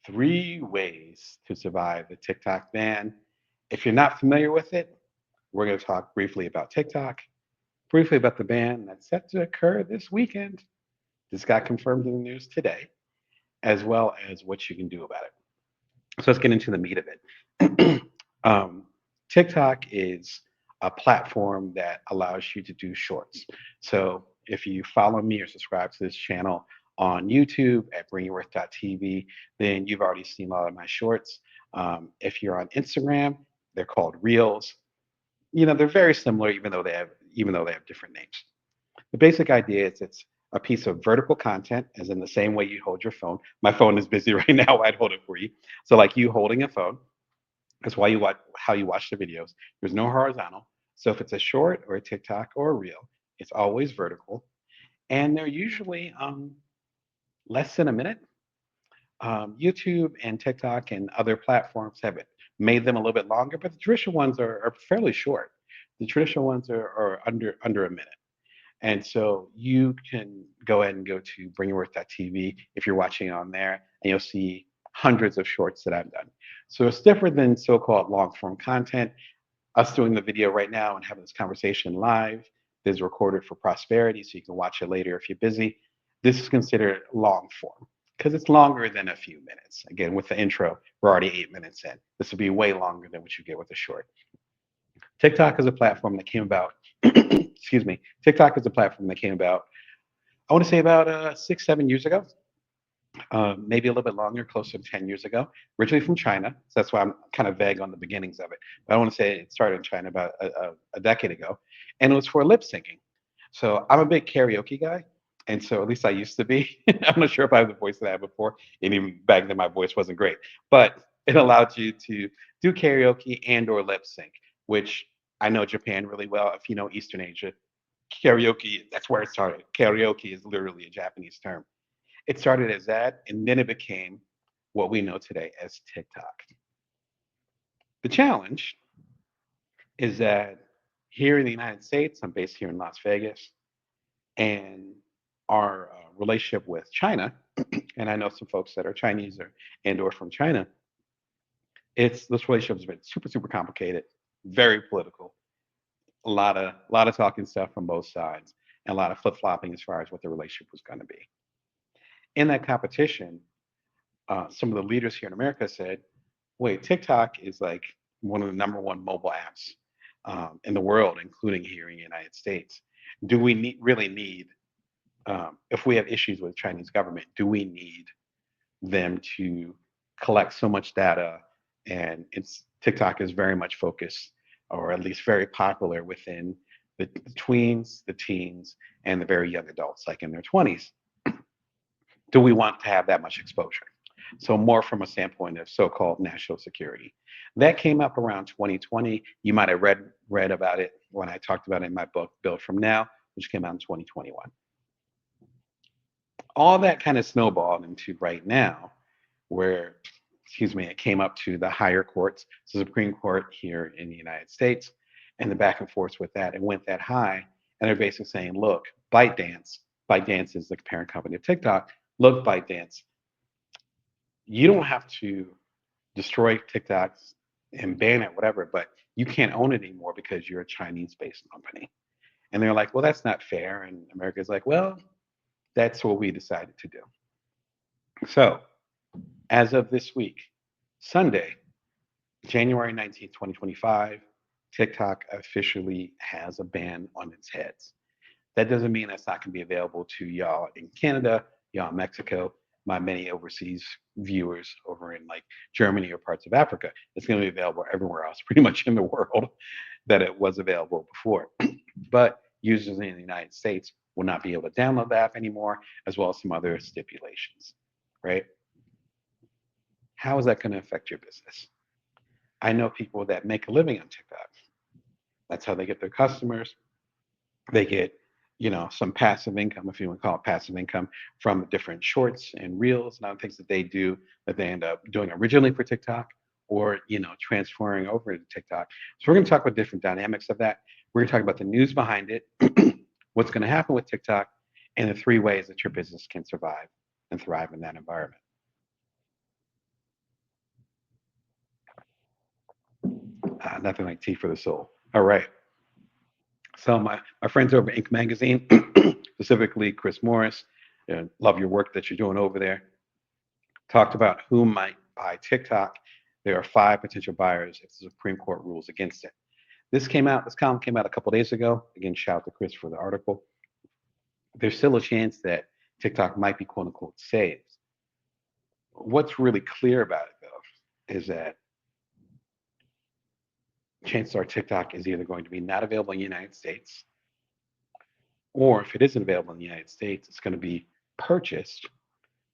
Three ways to survive the TikTok ban. If you're not familiar with it, we're going to talk briefly about TikTok, briefly about the ban that's set to occur this weekend. This got confirmed in the news today, as well as what you can do about it. So let's get into the meat of it. um, TikTok is a platform that allows you to do shorts. So if you follow me or subscribe to this channel on YouTube at bringyourworth.tv, then you've already seen a lot of my shorts. If you're on Instagram, they're called Reels. They're very similar, even though they have different names. The basic idea is it's a piece of vertical content, as in the same way you hold your phone. My phone is busy right now. I'd hold it for you. So, like you holding a phone, that's why you watch how you watch the videos. There's no horizontal. So, if it's a short or a TikTok or a reel, it's always vertical, and they're usually less than a minute. YouTube and TikTok and other platforms have made them a little bit longer, but the traditional ones are fairly short. The traditional ones are under a minute. And so you can go ahead and go to bringyourworth.tv if you're watching on there, and you'll see hundreds of shorts that I've done. So it's different than so-called long-form content. Us doing the video right now and having this conversation live is recorded for prosperity, so you can watch it later if you're busy. This is considered long form because it's longer than a few minutes. Again, with the intro, we're already 8 minutes in. This will be way longer than what you get with a short. TikTok is a platform that came about, excuse me, TikTok is a platform that came about, I want to say about 6, 7 years ago, maybe a little bit longer, closer to 10 years ago, originally from China. So that's why I'm kind of vague on the beginnings of it. But I want to say it started in China about a decade ago, and it was for lip syncing. So I'm a big karaoke guy. And so at least I used to be. I'm not sure if I have the voice that I had before. And even back then, my voice wasn't great. But it allowed you to do karaoke and or lip sync, which I know Japan really well. If you know Eastern Asia, karaoke, that's where it started. Karaoke is literally a Japanese term. It started as that, and then it became what we know today as TikTok. The challenge is that here in the United States, I'm based here in Las Vegas, and our relationship with China, and I know some folks that are Chinese or from China, this relationship has been super, super complicated, very political, a lot of talking stuff from both sides, and a lot of flip-flopping as far as what the relationship was going to be. In that competition, some of the leaders here in America said, wait, TikTok is like one of the number one mobile apps in the world, including here in the United States. Do we really need, if we have issues with the Chinese government, do we need them to collect so much data? And TikTok is very much focused, or at least very popular within the tweens, the teens, and the very young adults, like in their 20s. Do we want to have that much exposure? So more from a standpoint of so-called national security. That came up around 2020. You might have read about it when I talked about it in my book, Build From Now, which came out in 2021. All that kind of snowballed into right now, where, excuse me, it came up to the higher courts, the Supreme Court here in the United States, and the back and forth with that. It went that high, and they're basically saying, look, ByteDance is the parent company of TikTok. Look, ByteDance, you don't have to destroy TikTok and ban it, whatever, but you can't own it anymore because you're a Chinese-based company. And they're like, well, that's not fair. And America's like, well, that's what we decided to do. So as of this week, Sunday, January 19th, 2025, TikTok officially has a ban on its heads. That doesn't mean that's not going to be available to y'all in Canada, y'all in Mexico, my many overseas viewers over in like Germany or parts of Africa. It's going to be available everywhere else, pretty much in the world, that it was available before. But users in the United States will not be able to download the app anymore, as well as some other stipulations, right? How is that going to affect your business? I know people that make a living on TikTok. That's how they get their customers. They get, some passive income, if you want to call it passive income, from different shorts and reels and other things that they do that they end up doing originally for TikTok, or, transferring over to TikTok. So we're going to talk about different dynamics of that. We're going to talk about the news behind it, what's going to happen with TikTok, and the three ways that your business can survive and thrive in that environment. Nothing like tea for the soul. All right. So my friends over at Inc. Magazine, specifically Chris Morris, love your work that you're doing over there. Talked about who might buy TikTok. There are five potential buyers if the Supreme Court rules against it. This column came out a couple days ago. Again, shout out to Chris for the article. There's still a chance that TikTok might be quote unquote saved. What's really clear about it though is that chances are TikTok is either going to be not available in the United States, or if it isn't available in the United States, it's going to be purchased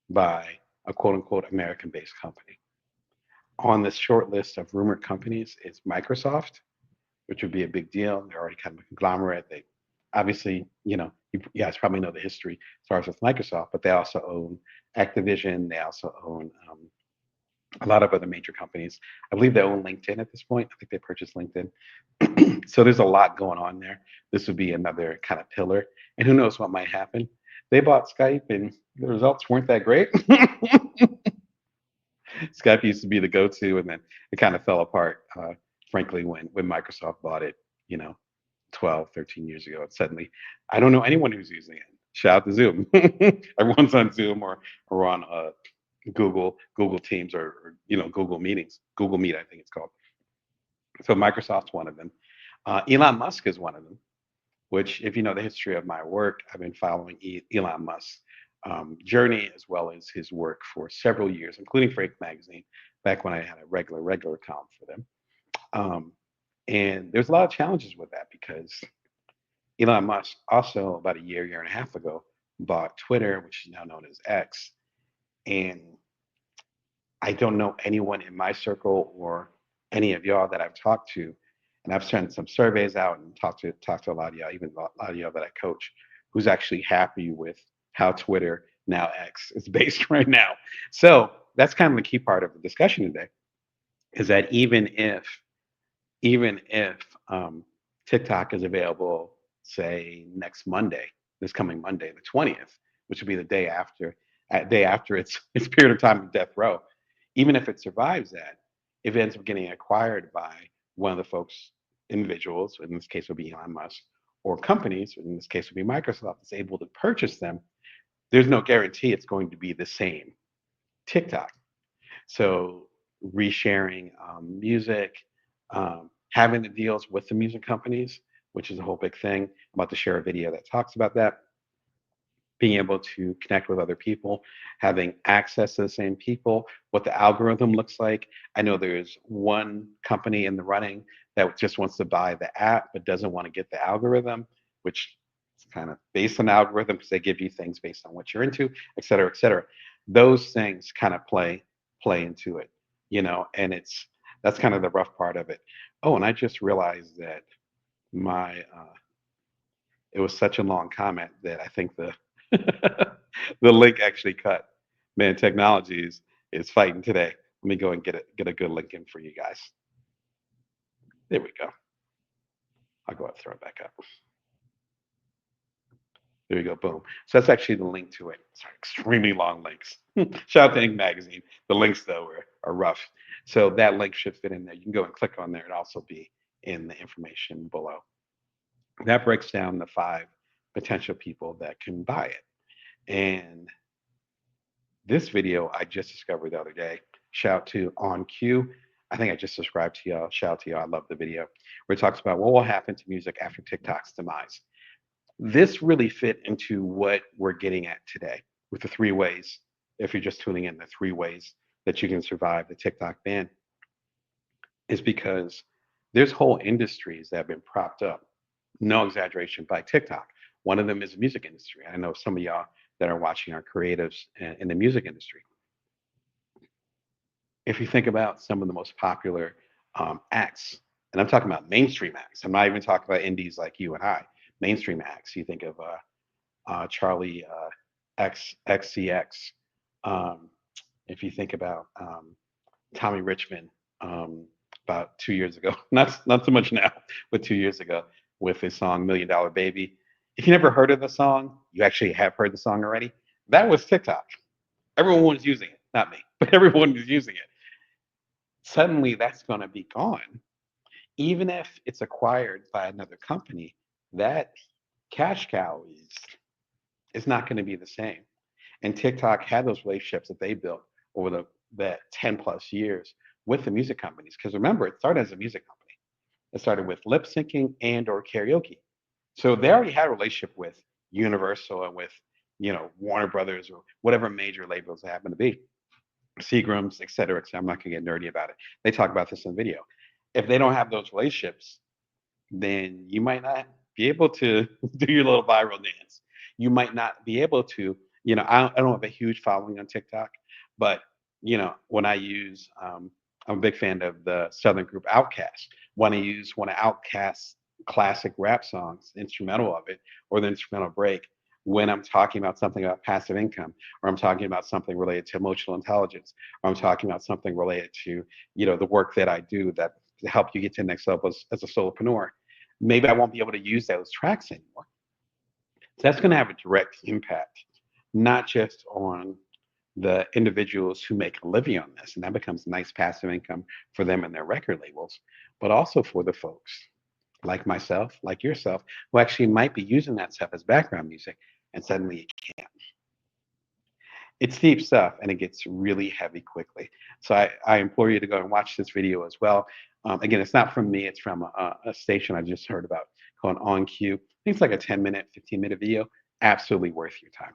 by a quote unquote American based company. On this short list of rumored companies is Microsoft, which would be a big deal. They're already kind of a conglomerate. They obviously, you guys probably know the history as far as with Microsoft, but they also own Activision. They also own a lot of other major companies. I believe they own LinkedIn at this point. I think they purchased LinkedIn. So there's a lot going on there. This would be another kind of pillar. And who knows what might happen. They bought Skype and the results weren't that great. Skype used to be the go-to, and then it kind of fell apart, frankly, when Microsoft bought it, you know, 12, 13 years ago. And suddenly, I don't know anyone who's using it. Shout out to Zoom. Everyone's on Zoom or on Google Teams or Google Meetings, Google Meet, I think it's called. So Microsoft's one of them. Elon Musk is one of them. Which, if you know the history of my work, I've been following Elon Musk's journey as well as his work for several years, including for Inc. Magazine, back when I had a regular column for them. And there's a lot of challenges with that because Elon Musk also, about a year and a half ago, bought Twitter, which is now known as X. And I don't know anyone in my circle or any of y'all that I've talked to, and I've sent some surveys out and talked to a lot of y'all, even a lot of y'all that I coach, who's actually happy with how Twitter, now X, is based right now. So that's kind of the key part of the discussion today, is that even if TikTok is available, say next Monday, this coming Monday, the 20th, which would be the day after its period of time of death row, even if it survives that, if it ends up getting acquired by one of the folks, individuals, in this case would be Elon Musk, or companies, in this case would be Microsoft, is able to purchase them, there's no guarantee it's going to be the same TikTok. So resharing music, having the deals with the music companies, which is a whole big thing. I'm about to share a video that talks about that. Being able to connect with other people, having access to the same people, what the algorithm looks like. I know there's one company in the running that just wants to buy the app but doesn't want to get the algorithm, which is kind of based on the algorithm because they give you things based on what you're into, et cetera, et cetera. Those things kind of play into it, and that's kind of the rough part of it. Oh, and I just realized that my it was such a long comment that I think the the link actually cut. Man, technology is fighting today. Let me go and get a good link in for you guys. There we go. I'll go ahead and throw it back up. There you go. Boom. So that's actually the link to it. Sorry, extremely long links. Shout out to Ink Magazine. The links though are rough. So that link should fit in there. You can go and click on there. It'll also be in the information below. That breaks down the five potential people that can buy it. And this video I just discovered the other day. Shout to On Cue. I think I just subscribed to y'all. Shout out to y'all. I love the video where it talks about what will happen to music after TikTok's demise. This really fit into what we're getting at today with the three ways. If you're just tuning in, the three ways that you can survive the TikTok ban is because there's whole industries that have been propped up, no exaggeration, by TikTok. One of them is the music industry. I know some of y'all that are watching are creatives in the music industry. If you think about some of the most popular acts, and I'm talking about mainstream acts, I'm not even talking about indies like you and I, mainstream acts. You think of Charlie XCX. Um, if you think about Tommy Richmond, about 2 years ago, not so much now, but 2 years ago, with his song "$1 Million Baby." If you never heard of the song, you actually have heard the song already. That was TikTok. Everyone was using it, not me, but everyone was using it. Suddenly, that's going to be gone. Even if it's acquired by another company, that cash cow is not going to be the same. And TikTok had those relationships that they built over that 10 plus years with the music companies. Because remember, it started as a music company. It started with lip syncing and or karaoke. So they already had a relationship with Universal and with, Warner Brothers or whatever major labels they happen to be, Seagrams, et cetera, et cetera. I'm not going to get nerdy about it. They talk about this in the video. If they don't have those relationships, then you might not be able to do your little viral dance. You might not be able to, I don't have a huge following on TikTok, but when I use, I'm a big fan of the Southern group Outkast. When I use one of Outkast's classic rap songs, instrumental of it, or the instrumental break, when I'm talking about something about passive income, or I'm talking about something related to emotional intelligence, or I'm talking about something related to, the work that I do that to help you get to the next level as a solopreneur, maybe I won't be able to use those tracks anymore. So that's going to have a direct impact, not just on the individuals who make a living on this, and that becomes nice passive income for them and their record labels, but also for the folks like myself, like yourself, who actually might be using that stuff as background music, and suddenly you can't. It's deep stuff, and it gets really heavy quickly. So I implore you to go and watch this video as well. Again, it's not from me; it's from a station I just heard about called On Cue. I think it's like a 10-minute, 15-minute video. Absolutely worth your time.